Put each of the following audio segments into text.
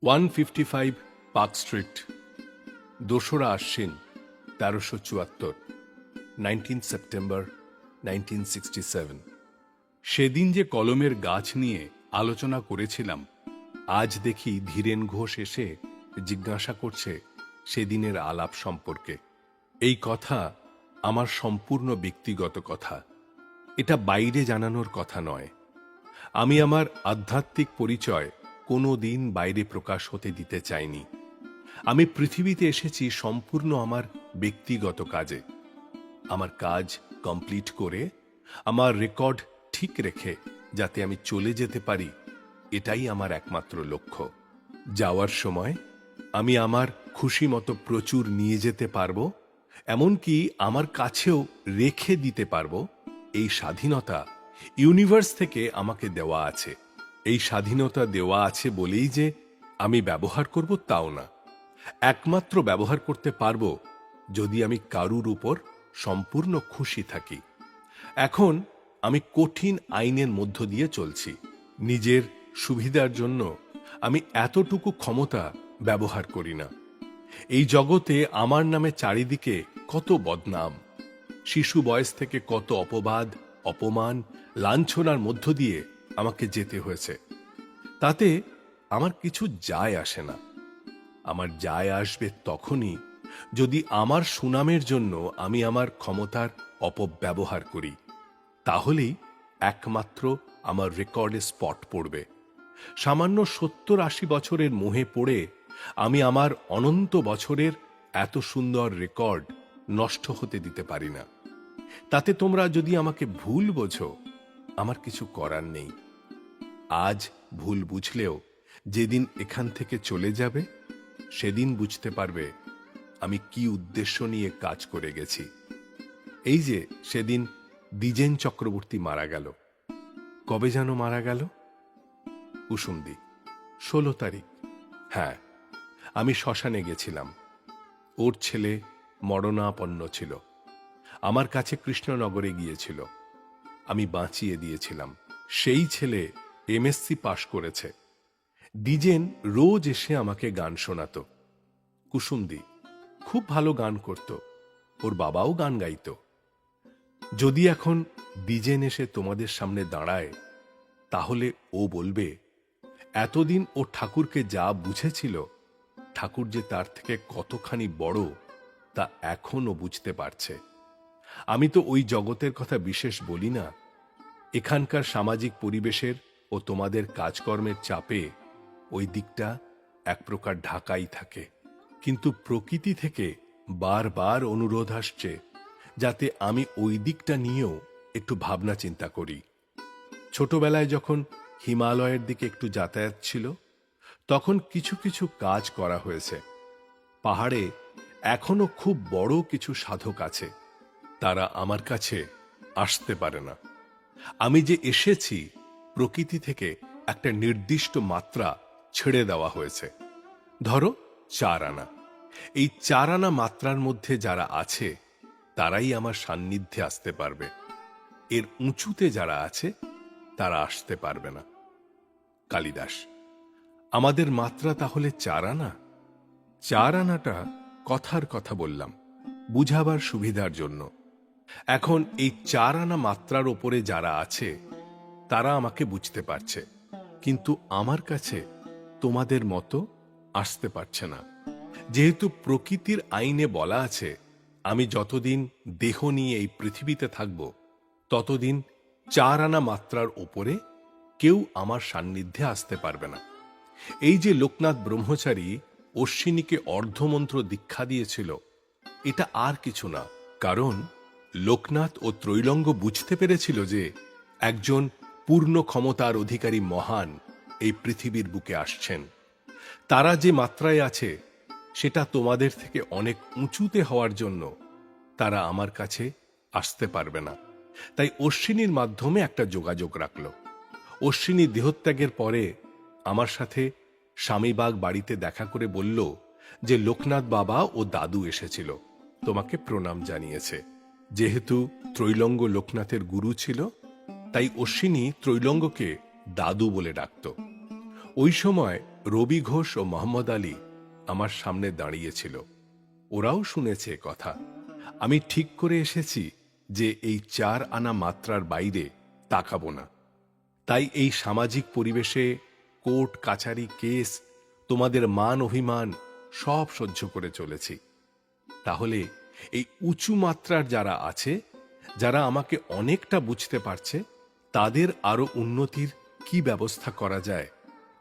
155 park street, 2রা আশ্বিন 1374, 19 September 1967। সেদিন যে কলমের গাছ নিয়ে আলোচনা করেছিলাম, আজ দেখি ধীরেন ঘোষ এসে জিজ্ঞাসা করছে সেদিনের আলাপ সম্পর্কে। এই কথা আমার সম্পূর্ণ ব্যক্তিগত কথা, এটা বাইরে জানানোর কথা নয়। আমি আমার আধ্যাত্মিক পরিচয় কোনো দিন বাইরে প্রকাশ হতে দিতে চাইনি। আমি পৃথিবীতে এসেছি সম্পূর্ণ আমার ব্যক্তিগত কাজে। আমার কাজ কমপ্লিট করে আমার রেকর্ড ঠিক রেখে যাতে আমি চলে যেতে পারি, এটাই আমার একমাত্র লক্ষ্য। যাওয়ার সময় আমি আমার খুশি মতো প্রচুর নিয়ে যেতে পারবো, এমনকি আমার কাছেও রেখে দিতে পারবো। এই স্বাধীনতা ইউনিভার্স থেকে আমাকে দেওয়া আছে। এই স্বাধীনতা দেওয়া আছে বলেই যে আমি ব্যবহার করব তাও না। একমাত্র ব্যবহার করতে পারবো যদি আমি কারুর উপর সম্পূর্ণ খুশি থাকি। এখন আমি কঠিন আইনের মধ্য দিয়ে চলছি। নিজের সুবিধার জন্য আমি এতটুকু ক্ষমতা ব্যবহার করি না। এই জগতে আমার নামে চারিদিকে কত বদনাম, শিশু বয়স থেকে কত অপবাদ, অপমান, লাঞ্ছনার মধ্য দিয়ে আমাকে যেতে হয়েছে। তাতে আমার কিছু যায় আসে না। আমার যায় আসবে তখনই যদি আমার সুনামের জন্য আমি আমার ক্ষমতার অপব্যবহার করি। তাহলেই একমাত্র আমার রেকর্ডে স্পট পড়বে। সামান্য 70-80 বছরের মোহে পড়ে আমি আমার অনন্ত বছরের এত সুন্দর রেকর্ড নষ্ট হতে দিতে পারি না। তাতে তোমরা যদি আমাকে ভুল বোঝো, আমার কিছু করার নেই। আজ ভুল বুঝলেও যেদিন এখান থেকে চলে যাবে, সেদিন বুঝতে পারবে আমি কি উদ্দেশ্য নিয়ে কাজ করে গেছি। এই যে সেদিন দ্বিজেন চক্রবর্তী মারা গেল, কবে যেন মারা গেল? কুসুমদি, 16 তারিখ। হ্যাঁ, আমি শ্মশানে গেছিলাম। ওর ছেলে মরণাপন্ন ছিল, আমার কাছে কৃষ্ণনগরে গিয়েছিল। আমি বাঁচিয়ে দিয়েছিলাম। সেই ছেলে এমএসসি পাশ করেছে। দ্বিজেন রোজ এসে আমাকে গান শোনাতো। কুসুমদি খুব ভালো গান করত, ওর বাবাও গান গাইত। যদি এখন দ্বিজেন এসে তোমাদের সামনে দাঁড়ায়, তাহলে ও বলবে এতদিন ও ঠাকুরকে যা বুঝেছিল, ঠাকুর যে তার থেকে কতখানি বড় তা এখনও বুঝতে পারছে। আমি তো ওই জগতের কথা বিশেষ বলি না। এখানকার সামাজিক পরিবেশের ও তোমাদের কাজকর্মের চাপে ওই দিকটা এক প্রকার ঢাকাই থাকে। কিন্তু প্রকৃতি থেকে বারবার অনুরোধ আসছে যাতে আমি ওই দিকটা নিয়েও একটু ভাবনা চিন্তা করি। ছোটবেলায় যখন হিমালয়ের দিকে একটু যাতায়াত ছিল, তখন কিছু কিছু কাজ করা হয়েছে। পাহাড়ে এখনো খুব বড় কিছু সাধক আছে, তারা আমার কাছে আসতে পারে না। আমি যে এসেছি, প্রকৃতি থেকে একটা নির্দিষ্ট মাত্রা ছেড়ে দেওয়া হয়েছে। ধরো 4 আনা। এই 4 আনা মাত্রার মধ্যে যারা আছে তারাই আমার সান্নিধ্যে আসতে পারবে। এর উঁচুতে যারা আছে তারা আসতে পারবে না। কালিদাস, আমাদের মাত্রা তাহলে 4 আনা? 4 আনাটা কথার কথা বললাম, বুঝাবার সুবিধার জন্য। এখন এই 4 আনা মাত্রার ওপরে যারা আছে তারা আমাকে বুঝতে পারছে, কিন্তু আমার কাছে তোমাদের মতো আসতে পারছে না। যেহেতু প্রকৃতির আইনে বলা আছে আমি যতদিন দেহ নিয়ে এই পৃথিবীতে থাকব, ততদিন 4 আনা মাত্রার ওপরে কেউ আমার সান্নিধ্যে আসতে পারবে না। এই যে লোকনাথ ব্রহ্মচারী অশ্বিনীকে অর্ধমন্ত্র দীক্ষা দিয়েছিল, এটা আর কিছু না। কারণ লোকনাথ ও ত্রৈলঙ্গ বুঝতে পেরেছিল যে একজন পূর্ণ ক্ষমতার অধিকারী মহান এই পৃথিবীর বুকে আসছেন। তারা যে মাত্রায় আছে সেটা তোমাদের থেকে অনেক উঁচুতে হওয়ার জন্য তারা আমার কাছে আসতে পারবে না। তাই অশ্বিনীর মাধ্যমে একটা যোগাযোগ রাখল। অশ্বিনী দেহত্যাগের পরে আমার সাথে স্বামীবাগ বাড়িতে দেখা করে বলল যে লোকনাথ বাবা ও দাদু এসেছিল, তোমাকে প্রণাম জানিয়েছে। যেহেতু ত্রৈলঙ্গ লোকনাথের গুরু ছিল, তাই অশ্বিনী ত্রৈলঙ্গকে দাদু বলে ডাকত। ওই সময় রবি ঘোষ ও মোহাম্মদ আলী আমার সামনে দাঁড়িয়েছিল। ওরাও শুনেছে কথা। আমি ঠিক করে এসেছি যে এই 4 আনা মাত্রার বাইরে তাকাবো না। তাই এই সামাজিক পরিবেশে কোর্ট কাছারি কেস, তোমাদের মান অভিমান সব সহ্য করে চলেছি। তাহলে এই উঁচু মাত্রার যারা আছে, যারা আমাকে অনেকটা বুঝতে পারছে, তাদের আরো উন্নতির কি ব্যবস্থা করা যায়,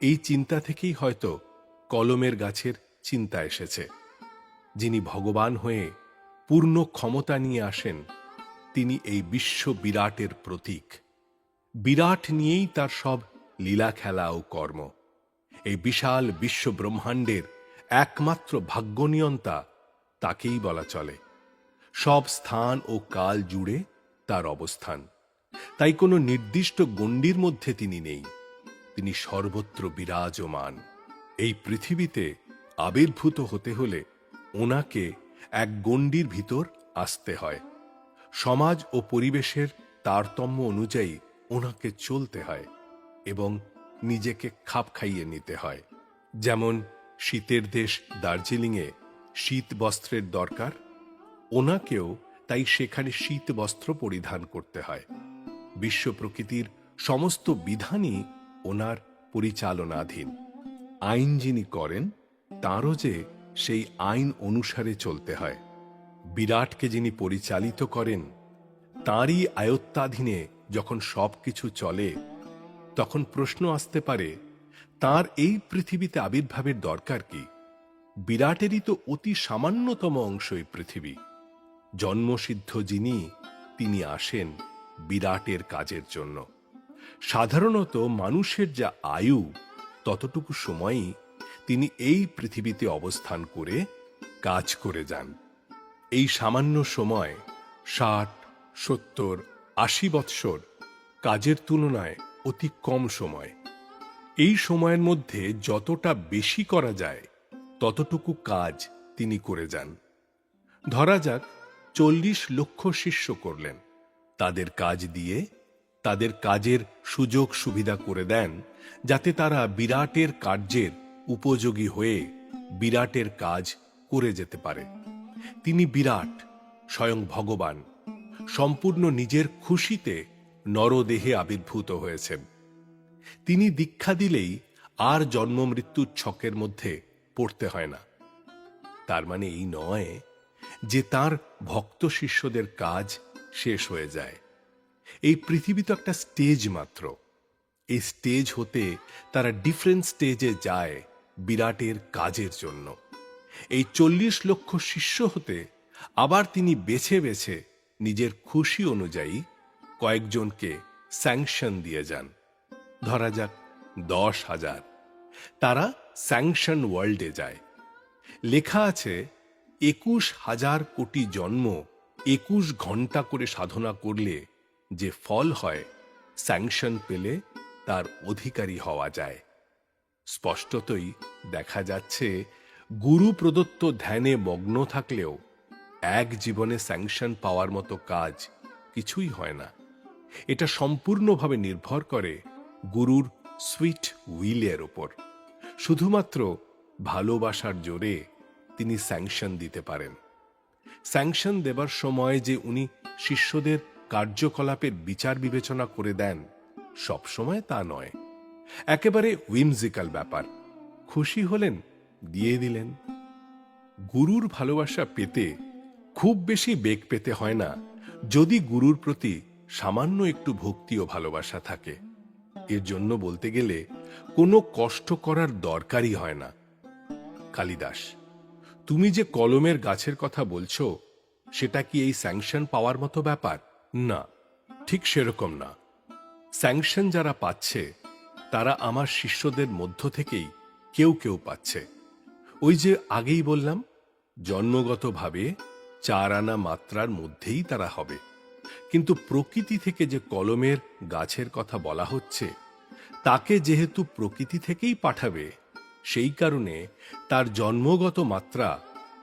এই চিন্তা থেকেই হয়তো কলমের গাছের চিন্তা এসেছে। যিনি ভগবান হয়ে পূর্ণ ক্ষমতা নিয়ে আসেন, তিনি এই বিশ্ব বিরাটের প্রতীক। বিরাট নিয়েই তার সব লীলা খেলা ও কর্ম। এই বিশাল বিশ্ব ব্রহ্মাণ্ডের একমাত্র ভাগ্যনিয়ন্তা তাকেই বলা চলে। সব স্থান ও কাল জুড়ে তার অবস্থান। তাই কোনো নির্দিষ্ট গণ্ডির মধ্যে তিনি নেই, তিনি সর্বত্র বিরাজমান। এই পৃথিবীতে আবির্ভূত হতে হলে ওনাকে এক গণ্ডির ভিতর আসতে হয়। সমাজ ও পরিবেশের তারতম্য অনুযায়ী ওনাকে চলতে হয় এবং নিজেকে খাপ খাইয়ে নিতে হয়। যেমন শীতের দেশ দার্জিলিংয়ে শীত বস্ত্রের দরকার, ওনাকেও তাই সেখানে শীত বস্ত্র পরিধান করতে হয়। বিশ্ব প্রকৃতির সমস্ত বিধানই ওনার পরিচালনাধীন। আইন যিনি করেন, তাঁরও যে সেই আইন অনুসারে চলতে হয়। বিরাটকে যিনি পরিচালিত করেন, তাঁরই আয়ত্তাধীনে যখন সবকিছু চলে, তখন প্রশ্ন আসতে পারে, তাঁর এই পৃথিবীতে আবির্ভাবের দরকার কি? বিরাটেরই তো অতি সামান্যতম অংশই পৃথিবী। জন্মসিদ্ধ যিনি, তিনি আসেন বিরাটের কাজের জন্য। সাধারণত মানুষের যা আয়ু, ততটুকু সময়ই তিনি এই পৃথিবীতে অবস্থান করে কাজ করে যান। এই সামান্য সময় 60, 70, 80 বৎসর কাজের তুলনায় অতি কম সময়। এই সময়ের মধ্যে যতটা বেশি করা যায়, ততটুকু কাজ তিনি করে যান। ধরা যাক 40 লক্ষ শিষ্য করলেন। তাদের কাজ দিয়ে তাদের কাজের সুযোগ সুবিধা করে দেন, যাতে তারা বিরাটের কার্যের উপযোগী হয়ে বিরাটের কাজ করে যেতে পারে। তিনি বিরাট, স্বয়ং ভগবান, সম্পূর্ণ নিজের খুশিতে নরদেহে আবির্ভূত হয়েছেন। তিনি দীক্ষা দিলেই আর জন্ম মৃত্যুর ছকের মধ্যে পড়তে হয় না। তার মানে এই নয় যে তার ভক্ত শিষ্যদের কাজ শেষ হয়ে যায়। এই পৃথিবী তো একটা স্টেজ মাত্র। এই স্টেজ হতে তারা ডিফারেন্ট স্টেজে যায় বিরাটের কাজের জন্য। এই 40 লক্ষ শিষ্য হতে আবার তিনি বেছে বেছে নিজের খুশি অনুযায়ী কয়েকজনকে স্যাংশন দিয়ে যান। ধরা যাক 10,000। তারা স্যাংশন ওয়ার্ল্ডে যায়। লেখা আছে 21,000 কোটি জন্ম 21 ঘন্টা করে সাধনা করলে যে ফল হয়, স্যাংশন পেলে তার অধিকারী হওয়া যায়। স্পষ্টতই দেখা যাচ্ছে, গুরু প্রদত্ত ধ্যানে মগ্ন থাকলেও এক জীবনে স্যাংশন পাওয়ার মতো কাজ কিছুই হয় না। এটা সম্পূর্ণভাবে নির্ভর করে গুরুর সুইট উইলের ওপর। শুধুমাত্র ভালোবাসার জোরে তিনি স্যাংশন দিতে পারেন। স্যাংশন দেবার সময় যে উনি শিষ্যদের কার্যকলাপের বিচার বিবেচনা করে দেন, সবসময় তা নয়। একেবারে উইমজিক্যাল ব্যাপার। খুশি হলেন, দিয়ে দিলেন। গুরুর ভালোবাসা পেতে খুব বেশি বেগ পেতে হয় না, যদি গুরুর প্রতি সামান্য একটু ভক্তি ও ভালোবাসা থাকে। এর জন্য বলতে গেলে কোনো কষ্ট করার দরকারই হয় না। কালিদাস, তুমি যে কলমের গাছের কথা বলছো, সেটা কি এই স্যাংশন পাওয়ার মতো ব্যাপার? না, ঠিক সেরকম না। স্যাংশন যারা পাচ্ছে, তারা আমার শিষ্যদের মধ্য থেকেই কেউ কেউ পাচ্ছে। ওই যে আগেই বললাম, জন্মগতভাবে 4 আনা মাত্রার মধ্যেই তারা হবে। কিন্তু প্রকৃতি থেকে যে কলমের গাছের কথা বলা হচ্ছে, তাকে যেহেতু প্রকৃতি থেকেই পাঠাবে, সেই কারণে তার জন্মগত মাত্রা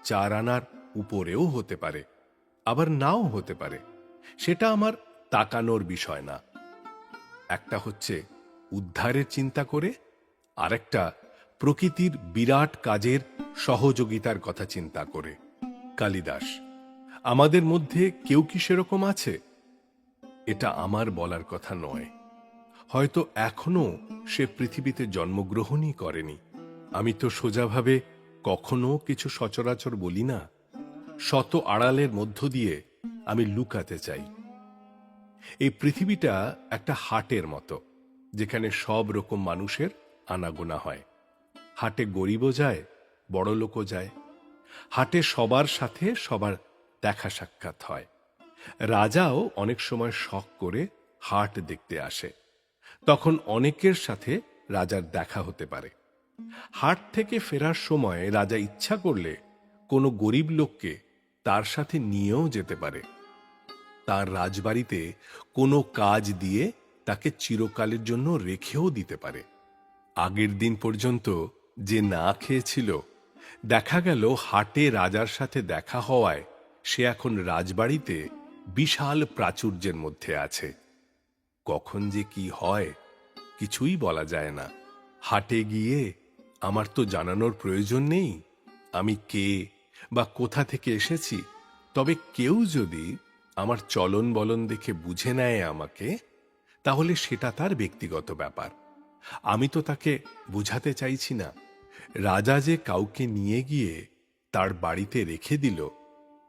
4 আনার উপরেও হতে পারে, আবার নাও হতে পারে। সেটা আমার তাকানোর বিষয় না। একটা হচ্ছে উদ্ধারের চিন্তা করে, আরেকটা প্রকৃতির বিরাট কাজের সহযোগিতার কথা চিন্তা করে। কালিদাস, আমাদের মধ্যে কেউ কি সেরকম আছে? এটা আমার বলার কথা নয়, হয়তো এখনো সে পৃথিবীতে জন্মগ্রহণই করেনি। আমি তো সোজাভাবে কখনো কিছু সচরাচর বলি না, শত আড়ালের মধ্য দিয়ে আমি লুকাতে চাই। এই পৃথিবীটা একটা হাটের মতো, যেখানে সব রকম মানুষের আনাগোনা হয়। হাটে গরিবও যায়, বড়লোকও যায়। হাটে সবার সাথে সবার দেখা সাক্ষাৎ হয়। রাজাও অনেক সময় শখ করে হাট দেখতে আসে, তখন অনেকের সাথে রাজার দেখা হতে পারে। হাট থেকে ফেরার সময় রাজা ইচ্ছা করলে কোনো গরিব লোককে তার সাথে নিয়েও যেতে পারে। তার রাজবাড়িতে কোনো কাজ দিয়ে তাকে চিরকালের জন্য রেখেও দিতে পারে। আগের দিন পর্যন্ত যে না খেয়েছিল, দেখা গেল হাটে রাজার সাথে দেখা হওয়ায় সে এখন রাজবাড়িতে বিশাল প্রাচুর্যের মধ্যে আছে। কখন যে কি হয় কিছুই বলা যায় না। হাটে গিয়ে আমার তো জানানোর প্রয়োজন নেই আমি কে বা কোথা থেকে এসেছি, তবে কেউ যদি আমার চলন বলন দেখে বুঝে নেয় আমাকে, তাহলে সেটা তার ব্যক্তিগত ব্যাপার। আমি তো তাকে বুঝাতে চাইছি না। রাজা যে কাউকে নিয়ে গিয়ে তার বাড়িতে রেখে দিল,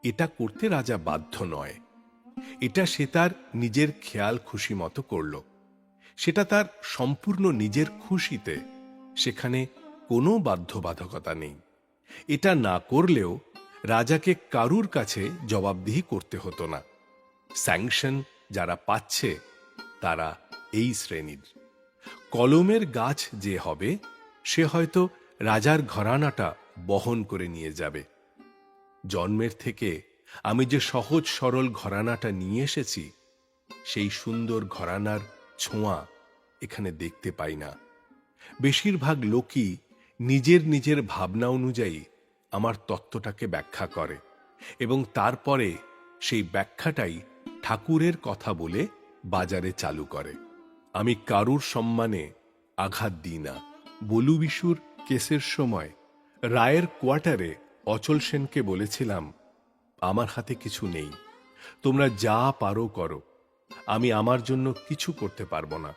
এটা করতে রাজা বাধ্য নয়। এটা সে তার নিজের খেয়াল খুশি মতো করল। সেটা তার সম্পূর্ণ নিজের খুশিতে, সেখানে কোনো বাধ্যবাধকতা নেই। এটা না করলেও রাজাকে কারুর কাছে জবাবদিহি করতে হতো না। স্যাংশন যারা পাচ্ছে তারা এই শ্রেণীর। কলমের গাছ যে হবে, সে হয়তো রাজার ঘরানাটা বহন করে নিয়ে যাবে। জন্মের থেকে আমি যে সহজ সরল ঘরানাটা নিয়ে এসেছি, সেই সুন্দর ঘরানার ছোঁয়া এখানে দেখতে পাই না। বেশিরভাগ লোকই নিজের নিজের ভাবনা অনুযায়ী আমার তত্ত্বটাকে ব্যাখ্যা করে এবং তারপরে সেই ব্যাখ্যাটাই ঠাকুরের কথা বলে বাজারে চালু করে। আমি কারুর সম্মানে আঘাত দিই না। বলু বিশুর কেসের সময় রায়ের কোয়ার্টারে অচল সেনকে বলেছিলাম, আমার হাতে কিছু নেই, তোমরা যা পারো করো, আমি আমার জন্য কিছু করতে পারবো না।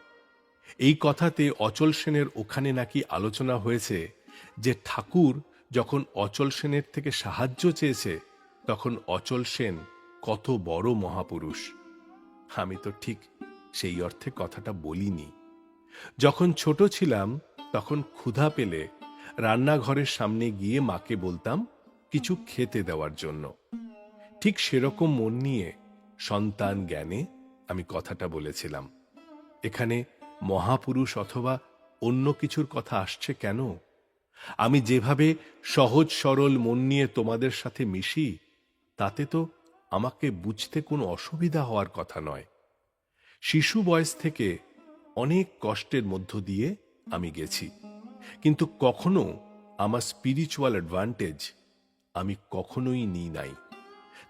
এই কথাতে অচল সেনের ওখানে নাকি আলোচনা হয়েছে যে ঠাকুর যখন অচল সেনের থেকে সাহায্য চেয়েছে, তখন অচল সেন কত বড় মহাপুরুষ। আমি তো ঠিক সেই অর্থে কথাটা বলিনি। যখন ছোট ছিলাম তখন ক্ষুধা পেলে রান্নাঘরের সামনে গিয়ে মাকে বলতাম কিছু খেতে দেওয়ার জন্য। ঠিক সেরকম মন নিয়ে সন্তান জ্ঞানে আমি কথাটা বলেছিলাম। এখানে মহাপুরুষ অথবা অন্য কিছুর কথা আসছে কেন? আমি যেভাবে সহজ সরল মন নিয়ে তোমাদের সাথে মিশি, তাতে তো আমাকে বুঝতে কোনো অসুবিধা হওয়ার কথা নয়। শিশু বয়স থেকে অনেক কষ্টের মধ্য দিয়ে আমি গেছি, কিন্তু কখনো আমার স্পিরিচুয়াল অ্যাডভান্টেজ আমি কখনোই নিই নাই।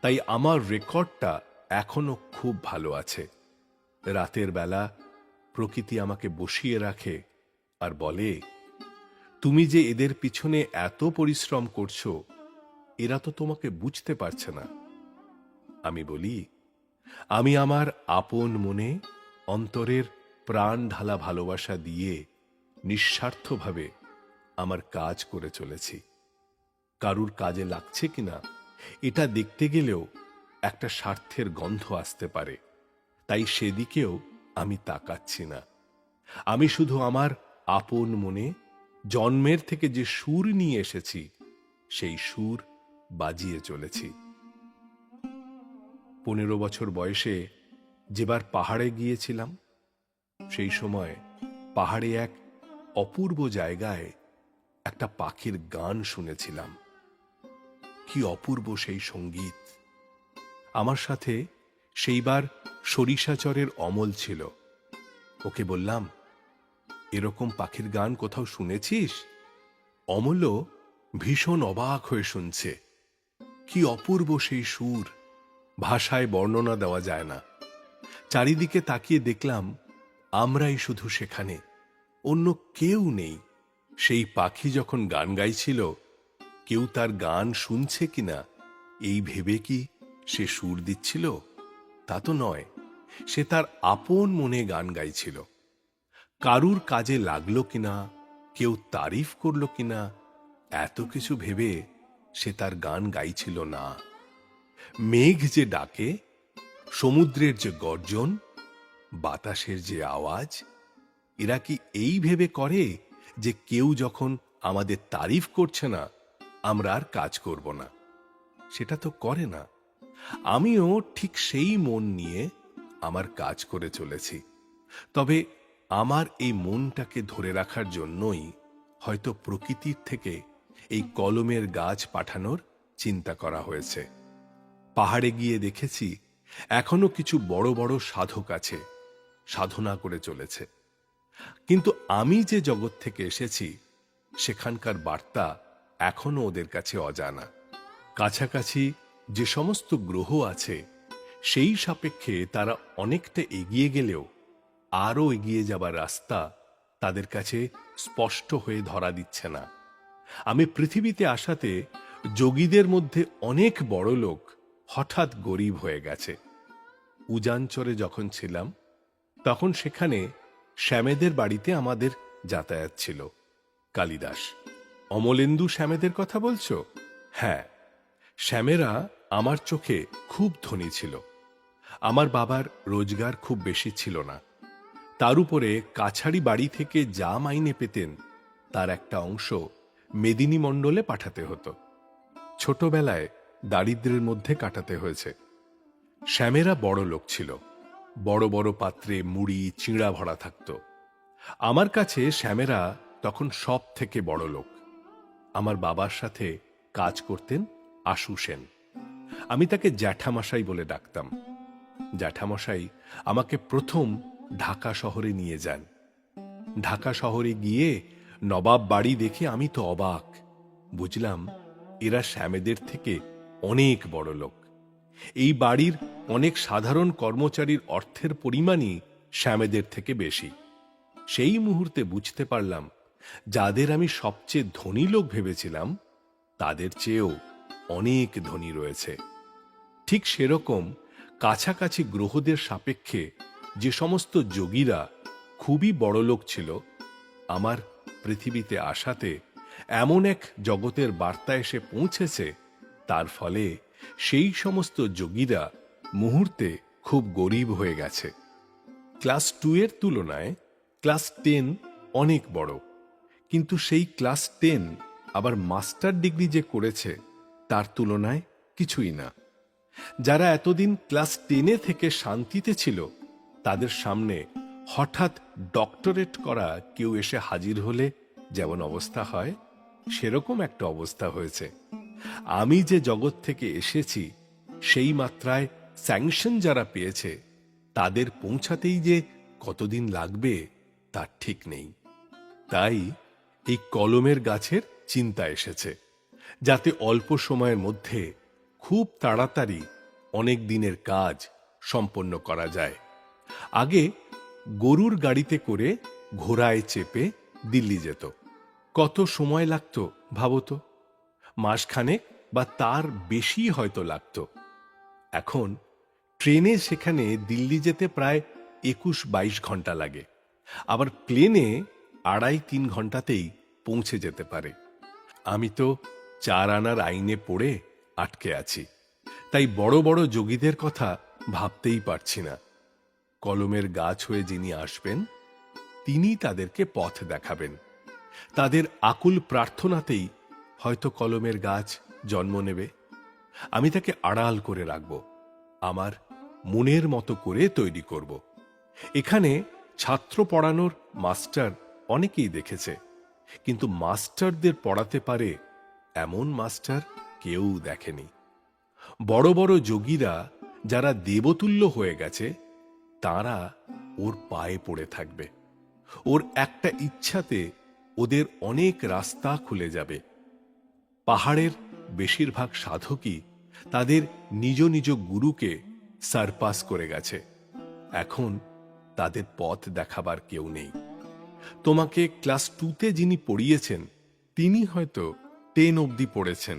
তাই আমার রেকর্ডটা এখনো খুব ভালো আছে। রাতের বেলা প্রকৃতি আমাকে বসিয়ে রাখে আর বলে, তুমি যে এদের পিছনে এত পরিশ্রম করছো, এরা তো তোমাকে বুঝতে পারছে না। আমি বলি, আমি আমার আপন মনে অন্তরের প্রাণ ঢালা ভালোবাসা দিয়ে নিঃস্বার্থভাবে আমার কাজ করে চলেছি। কারুর কাজে লাগছে কিনা এটা দেখতে গেলেও একটা স্বার্থের গন্ধ আসতে পারে, তাই সেদিকেও আমি তাকাচ্ছি না। আমি শুধু আমার আপন মনে জন্মের থেকে যে সুর নিয়ে এসেছি, সেই সুর বাজিয়ে চলেছি। 15 বছর বয়সে যেবার পাহাড়ে গিয়েছিলাম, সেই সময় পাহাড়ে এক অপূর্ব জায়গায় একটা পাখির গান শুনেছিলাম। কি অপূর্ব সেই সঙ্গীত! আমার সাথে সেইবার সরিষাচরের অমল ছিল। ওকে বললাম, এরকম পাখির গান কোথাও শুনেছিস? অমলও ভীষণ অবাক হয়ে শুনছে। কি অপূর্ব সেই সুর, ভাষায় বর্ণনা দেওয়া যায় না। চারিদিকে তাকিয়ে দেখলাম আমরাই শুধু সেখানে, অন্য কেউ নেই। সেই পাখি যখন গান গাইছিল, কেউ তার গান শুনছে কিনা এই ভেবে কি সে সুর দিচ্ছিল? তা তো নয়, সে তার আপন মনে গান গাইছিল। কারুর কাজে লাগলো কিনা, কেউ তারিফ করলো কিনা, এত কিছু ভেবে সে তার গান গাইছিল না। মেঘ যে ডাকে, সমুদ্রের যে গর্জন, বাতাসের যে আওয়াজ, এরা কি এই ভেবে করে যে কেউ যখন আমাদের তারিফ করছে না আমরা আর কাজ করব না? সেটা তো করে না। আমিও ঠিক সেই মন নিয়ে আমার কাজ করে চলেছি। তবে আমার এই মনটাকে ধরে রাখার জন্যই হয়তো প্রকৃতির থেকে এই কলমের গাছ পাঠানোর চিন্তা করা হয়েছে। পাহাড়ে গিয়ে দেখেছি এখনো কিছু বড় বড় সাধক আছে, সাধনা করে চলেছে। কিন্তু আমি যে জগৎ থেকে এসেছি সেখানকার বার্তা এখনো ওদের কাছে অজানা। কাছাকাছি যে সমস্ত গ্রহ আছে সেই সাপেক্ষে তারা অনেকটা এগিয়ে গেলেও আরও এগিয়ে যাবার রাস্তা তাদের কাছে স্পষ্ট হয়ে ধরা দিচ্ছে না। আমি পৃথিবীতে আসাতে যোগীদের মধ্যে অনেক বড় লোক হঠাৎ গরিব হয়ে গেছে। উজানচরে যখন ছিলাম তখন সেখানে শ্যামেদের বাড়িতে আমাদের যাতায়াত ছিল। কালিদাস, অমলেন্দু শ্যামেদের কথা বলছো? হ্যাঁ, শ্যামেরা আমার চোখে খুব ধনী ছিল। আমার বাবার রোজগার খুব বেশি ছিল না। তার উপরে কাছারি বাড়ি থেকে যা মাইনে পেতেন তার একটা অংশ মেদিনী মণ্ডলে পাঠাতে হতো। ছোটবেলায় দারিদ্র্যের মধ্যে কাটাতে হয়েছে। শ্যামেরা বড় লোক ছিল, বড় বড় পাত্রে মুড়ি চিঁড়া ভরা থাকত। আমার কাছে শ্যামেরা তখন সব থেকে বড় লোক। আমার বাবার সাথে কাজ করতেন আশু সেন। আমি তাকে জ্যাঠামশাই বলে ডাকতাম। জ্যাঠামশাই আমাকে প্রথম ঢাকা শহরে নিয়ে যান। ঢাকা শহরে গিয়ে নবাব বাড়ি দেখে আমি তো অবাক। বুঝলাম এরা শ্যামেদের থেকে অনেক বড় লোক। এই বাড়ির অনেক সাধারণ কর্মচারীর অর্থের পরিমাণই শ্যামেদের থেকে বেশি। সেই মুহূর্তে বুঝতে পারলাম যাদের আমি সবচেয়ে ধনী লোক ভেবেছিলাম তাদের চেয়েও অনেক ধনী রয়েছে। ঠিক সেরকম কাছাকাছি গ্রহদের সাপেক্ষে যে সমস্ত যোগীরা খুবই বড় লোক ছিল, আমার পৃথিবীতে আসাতে এমন এক জগতের বার্তা এসে পৌঁছেছে, তার ফলে সেই সমস্ত যোগীরা মুহূর্তে খুব গরিব হয়ে গেছে। ক্লাস 2 এর তুলনায় ক্লাস 10 অনেক বড়, কিন্তু সেই ক্লাস 10 আবার মাস্টার ডিগ্রি যে করেছে তার তুলনায় কিছুই না। যারা এতদিন ক্লাস 10 থেকে শান্তিতে ছিল তাদের সামনে হঠাৎ ডক্টরেট করা কেউ এসে হাজির হলে যেমন অবস্থা হয় সেরকম একটা অবস্থা হয়েছে। আমি যে জগৎ থেকে এসেছি সেই মাত্রায় স্যাংশন যারা পেয়েছে তাদের পৌঁছাতেই যে কতদিন লাগবে তার ঠিক নেই। তাই এই কলমের গাছের চিন্তা এসেছে, যাতে অল্প সময়ের মধ্যে খুব তাড়াতাড়ি অনেক দিনের কাজ সম্পন্ন করা যায়। আগে গরুর গাড়িতে করে ঘোড়ায় চেপে দিল্লি যেত। কত সময় লাগতো ভাবতো, মাসখানেক বা তার বেশি হয়তো লাগতো। এখন ট্রেনে সেখানে দিল্লি যেতে প্রায় 21-22 ঘন্টা লাগে। আবার প্লেনে 2.5-3 ঘন্টাতেই পৌঁছে যেতে পারে। আমি তো 4 আনার আইনে পড়ে আটকে আছি, তাই বড় বড় যোগীদের কথা ভাবতেই পারছি না। কলমের গাছ হয়ে যিনি আসবেন তিনি তাদেরকে পথ দেখাবেন। তাদের আকুল প্রার্থনাতেই হয়তো কলমের গাছ জন্ম নেবে। আমি তাকে আড়াল করে রাখব, আমার মনের মতো করে তৈরি করব। এখানে ছাত্র পড়ানোর মাস্টার অনেকেই দেখেছে, কিন্তু মাস্টারদের পড়াতে পারে এমন মাস্টার কেউ দেখেনি। বড় বড় যোগীরা যারা দেবতুল্য হয়ে গেছে তারা ওর পায়ে পড়ে থাকবে। ওর একটা ইচ্ছাতে ওদের অনেক রাস্তা খুলে যাবে। পাহাড়ের বেশিরভাগ সাধকই তাদের নিজ নিজ গুরুকে সারপাস করে গেছে। এখন তাদের পথ দেখাবার কেউ নেই। তোমাকে ক্লাস 2তে যিনি পড়িয়েছেন তিনি হয়তো 10 অবধি পড়েছেন,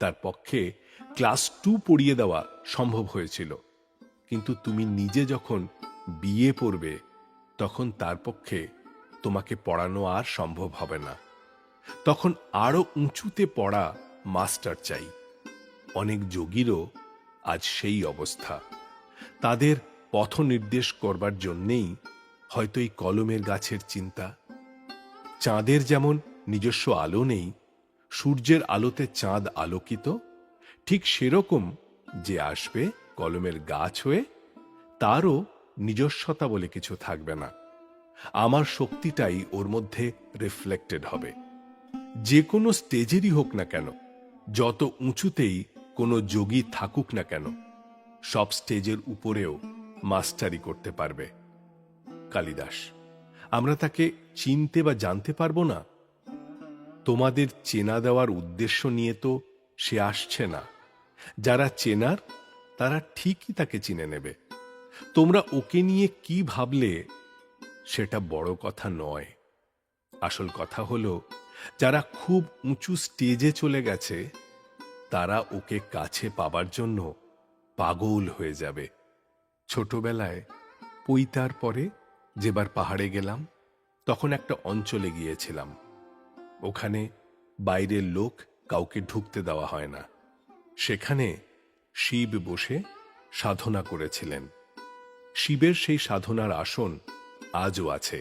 তার পক্ষে ক্লাস 2 পড়িয়ে দেওয়া সম্ভব হয়েছিল। কিন্তু তুমি নিজে যখন বিএ পড়বে তখন তার পক্ষে তোমাকে পড়ানো আর সম্ভব হবে না। তখন আরো উঁচুতে পড়া মাস্টার চাই। অনেক যোগীরও আজ সেই অবস্থা। তাদের পথ নির্দেশ করবার জন্যেই হয়তো এই কলমের গাছের চিন্তা। চাঁদের যেমন নিজস্ব আলো নেই, সূর্যের আলোতে চাঁদ আলোকিত, ঠিক সেরকম যে আসবে কলমের গাছ হয়ে, তারও নিজস্বতা বলে কিছু থাকবে না। আমার শক্তিটাই ওর মধ্যে রিফ্লেক্টেড হবে। যে কোনো স্টেজেরই হোক না কেন, যত উঁচুতেই কোনো যোগী থাকুক না কেন, সব স্টেজের উপরেও মাস্টারি করতে পারবে। কালিদাস, আমরা তাকে চিনতে বা জানতে পারবো না। তোমাদের চেনা দেওয়ার উদ্দেশ্য নিয়ে তো সে আসছে না। যারা চেনার তারা ঠিকই তাকে চিনে নেবে। তোমরা ওকে নিয়ে কি ভাবলে সেটা বড় কথা নয়। আসল কথা হলো, যারা খুব উঁচু স্টেজে চলে গেছে তারা ওকে কাছে পাবার জন্য পাগল হয়ে যাবে। ছোটবেলায় পৈতার পরে যেবার পাহাড়ে গেলাম, তখন একটা অঞ্চলে গিয়েছিলাম। ওখানে বাইরের লোক কাউকে ঢুকতে দেওয়া হয় না। সেখানে শিব বসে সাধনা করেছিলেন। শিবের সেই সাধনার আসন আজও আছে।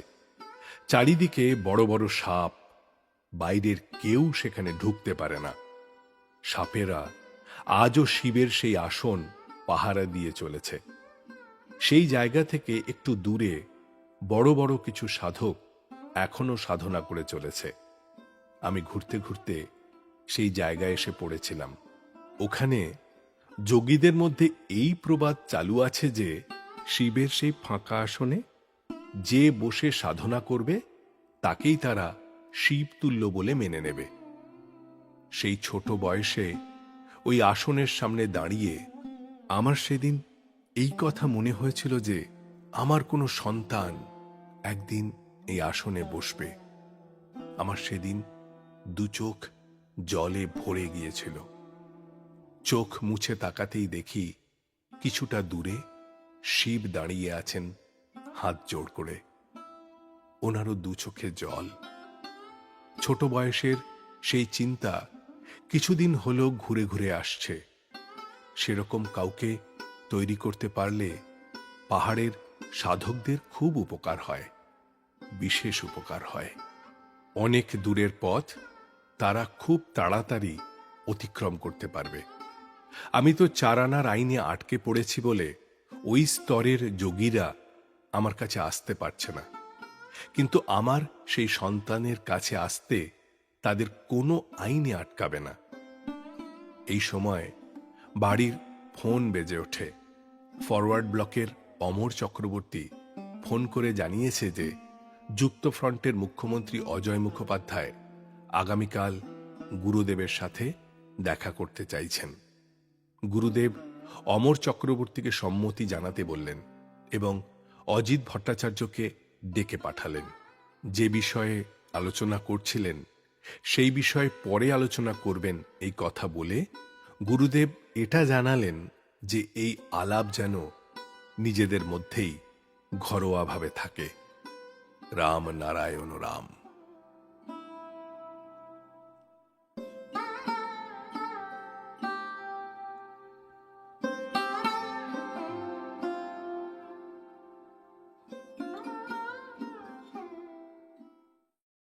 চারিদিকে বড় বড় সাপ, বাইরের কেউ সেখানে ঢুকতে পারে না। সাপেরা আজও শিবের সেই আসন পাহারা দিয়ে চলেছে। সেই জায়গা থেকে একটু দূরে বড় বড় কিছু সাধক এখনো সাধনা করে চলেছে। আমি ঘুরতে ঘুরতে সেই জায়গায় এসে পড়েছিলাম। ওখানে যোগীদের মধ্যে এই প্রবাদ চালু আছে যে শিবের সেই ফাঁকা আসনে যে বসে সাধনা করবে তাকেই তারা শিবতুল্য বলে মেনে নেবে। সেই ছোট বয়সে ওই আসনের সামনে দাঁড়িয়ে আমার সেদিন এই কথা মনে হয়েছিল যে আমার কোনো সন্তান একদিন এই আসনে বসবে। আমার সেদিন দু চোখ জলে ভরে গিয়েছিল। চোখ মুছে তাকাতেই দেখি কিছুটা দূরে শিব দাঁড়িয়ে আছেন হাত জোড় করে। ওনারও দু চোখে জল। ছোট বয়সের সেই চিন্তা কিছুদিন হলো ঘুরে ঘুরে আসছে। সেরকম কাউকে তৈরি করতে পারলে পাহাড়ের সাধকদের খুব উপকার হয়, বিশেষ উপকার হয়। অনেক দূরের পথ তারা খুব তাড়াতাড়ি অতিক্রম করতে পারবে। আমি তো 4 আনার আইনে আটকে পড়েছি বলে ওই স্তরের যোগীরা আমার কাছে আসতে পারছে না। কিন্তু আমার সেই সন্তানের কাছে আসতে তাদের কোনো আইনে আটকাবে না। এই সময় বাড়ির ফোন বেজে ওঠে। ফরওয়ার্ড ব্লকের অমর চক্রবর্তী ফোন করে জানিয়েছে যে যুক্তফ্রন্টের মুখ্যমন্ত্রী অজয় মুখোপাধ্যায় আগামীকাল গুরুদেবের সাথে দেখা করতে চাইছেন। গুরুদেব অমর চক্রবর্তীকে সম্মতি জানাতে বললেন এবং অজিত ভট্টাচার্যকে ডেকে পাঠালেন। যে বিষয়ে আলোচনা করছিলেন সেই বিষয়ে পরে আলোচনা করবেন এই কথা বলে গুরুদেব এটা জানালেন যে এই আলাপ যেন নিজেদের মধ্যেই ঘরোয়াভাবে থাকে। রাম নারায়ণ রাম।